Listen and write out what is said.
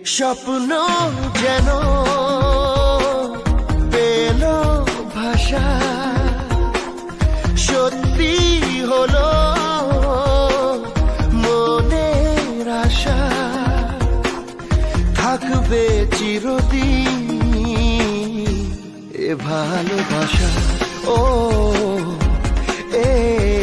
স্বপ্ন যেন পেল ভাষা, সত্যি হলো মনের আশা, থাকবে চিরদিন এ ভালোবাসা। ও এ